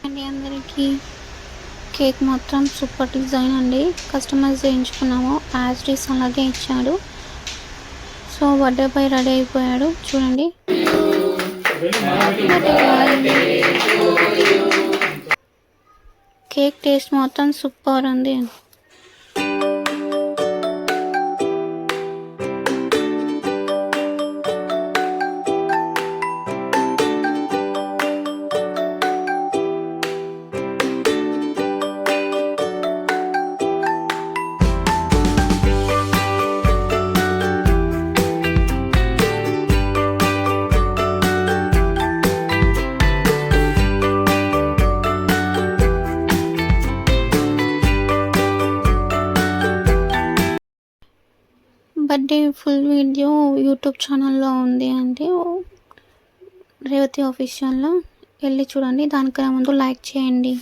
అండి అందరికీ కేక్ మాత్రం సూపర్ డిజైన్ అండి. కస్టమైజ్ చేయించుకున్నాము. యాజ్ ఇట్ ఈస్ అలాగే ఇచ్చాడు. సో బర్త్డే పై రెడీ అయిపోయాడు చూడండి. కేక్ టేస్ట్ మాత్రం సూపర్ ఉంది. బర్త్డే ఫుల్ వీడియో యూట్యూబ్ ఛానల్లో ఉంది అండి, రేవతి ఆఫీషియల్లో వెళ్ళి చూడండి. దానికన్నా ముందు లైక్ చేయండి.